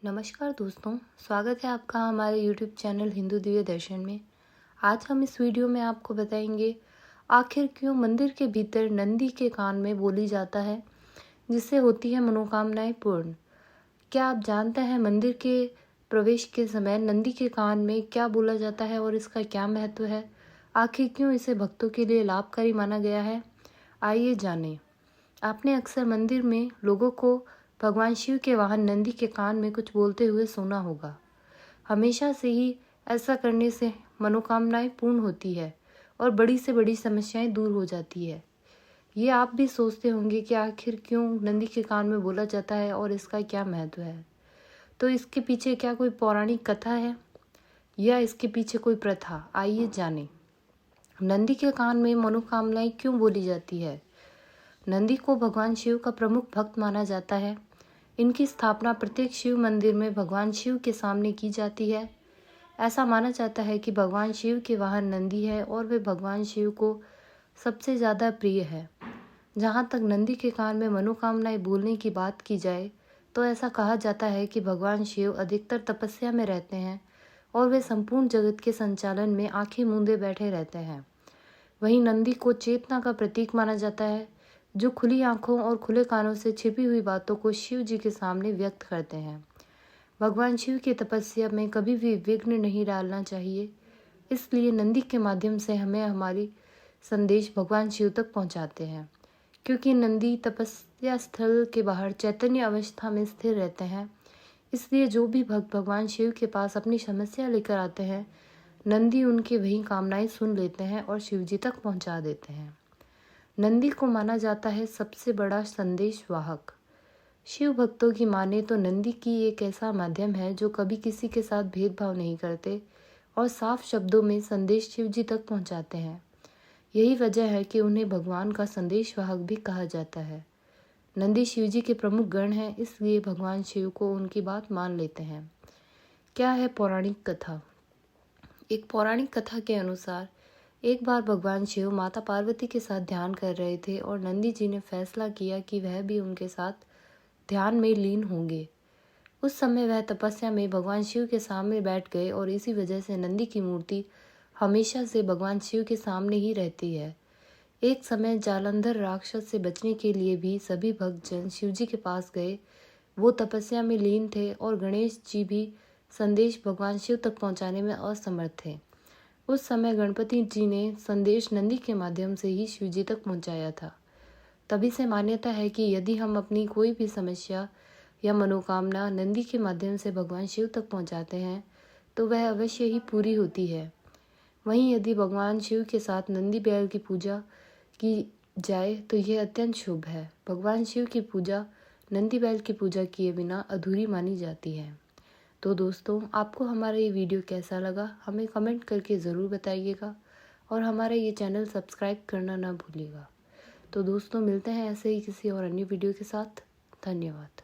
नमस्कार दोस्तों, स्वागत है आपका हमारे YouTube चैनल हिंदू दिव्य दर्शन में। आज हम इस वीडियो में आपको बताएंगे आखिर क्यों मंदिर के भीतर नंदी के कान में बोली जाता है जिससे होती है मनोकामनाएं पूर्ण। क्या आप जानते हैं मंदिर के प्रवेश के समय नंदी के कान में क्या बोला जाता है और इसका क्या महत्व है? आखिर क्यों इसे भक्तों के लिए लाभकारी माना गया है? आइए जानें। आपने अक्सर मंदिर में लोगों को भगवान शिव के वाहन नंदी के कान में कुछ बोलते हुए सुना होगा। हमेशा से ही ऐसा करने से मनोकामनाएं पूर्ण होती है और बड़ी से बड़ी समस्याएं दूर हो जाती है। ये आप भी सोचते होंगे कि आखिर क्यों नंदी के कान में बोला जाता है और इसका क्या महत्व है। तो इसके पीछे क्या कोई पौराणिक कथा है या इसके पीछे कोई प्रथा? आइए जानें। नंदी के कान में मनोकामनाएं क्यों बोली जाती है? नंदी को भगवान शिव का प्रमुख भक्त माना जाता है। इनकी स्थापना प्रत्येक शिव मंदिर में भगवान शिव के सामने की जाती है। ऐसा माना जाता है कि भगवान शिव के वाहन नंदी है और वे भगवान शिव को सबसे ज़्यादा प्रिय है। जहाँ तक नंदी के कान में मनोकामनाएं बोलने की बात की जाए तो ऐसा कहा जाता है कि भगवान शिव अधिकतर तपस्या में रहते हैं और वे संपूर्ण जगत के संचालन में आंखें मूंदे बैठे रहते हैं। वहीं नंदी को चेतना का प्रतीक माना जाता है, जो खुली आंखों और खुले कानों से छिपी हुई बातों को शिव जी के सामने व्यक्त करते हैं। भगवान शिव की तपस्या में कभी भी विघ्न नहीं डालना चाहिए, इसलिए नंदी के माध्यम से हमें हमारी संदेश भगवान शिव तक पहुंचाते हैं। क्योंकि नंदी तपस्या स्थल के बाहर चैतन्य अवस्था में स्थिर रहते हैं, इसलिए जो भी भक्त भगवान शिव के पास अपनी समस्या लेकर आते हैं, नंदी उनकी वही कामनाएं सुन लेते हैं और शिव जी तक पहुंचा देते हैं। नंदी को माना जाता है सबसे बड़ा संदेश वाहक। शिव भक्तों की माने तो नंदी की एक ऐसा माध्यम है जो कभी किसी के साथ भेदभाव नहीं करते और साफ शब्दों में संदेश शिव जी तक पहुंचाते हैं। यही वजह है कि उन्हें भगवान का संदेश वाहक भी कहा जाता है। नंदी शिव जी के प्रमुख गण हैं, इसलिए भगवान शिव को उनकी बात मान लेते हैं। क्या है पौराणिक कथा? एक पौराणिक कथा के अनुसार एक बार भगवान शिव माता पार्वती के साथ ध्यान कर रहे थे और नंदी जी ने फैसला किया कि वह भी उनके साथ ध्यान में लीन होंगे। उस समय वह तपस्या में भगवान शिव के सामने बैठ गए और इसी वजह से नंदी की मूर्ति हमेशा से भगवान शिव के सामने ही रहती है। एक समय जालंधर राक्षस से बचने के लिए भी सभी भक्तजन शिव जी के पास गए। वो तपस्या में लीन थे और गणेश जी भी संदेश भगवान शिव तक पहुंचाने में असमर्थ थे। उस समय गणपति जी ने संदेश नंदी के माध्यम से ही शिव जी तक पहुंचाया था। तभी से मान्यता है कि यदि हम अपनी कोई भी समस्या या मनोकामना नंदी के माध्यम से भगवान शिव तक पहुंचाते हैं तो वह अवश्य ही पूरी होती है। वहीं यदि भगवान शिव के साथ नंदी बैल की पूजा की जाए तो यह अत्यंत शुभ है। भगवान शिव की पूजा नंदी बैल की पूजा किए बिना अधूरी मानी जाती है। तो दोस्तों, आपको हमारा ये वीडियो कैसा लगा हमें कमेंट करके ज़रूर बताइएगा और हमारा ये चैनल सब्सक्राइब करना ना भूलिएगा। तो दोस्तों, मिलते हैं ऐसे ही किसी और अन्य वीडियो के साथ। धन्यवाद।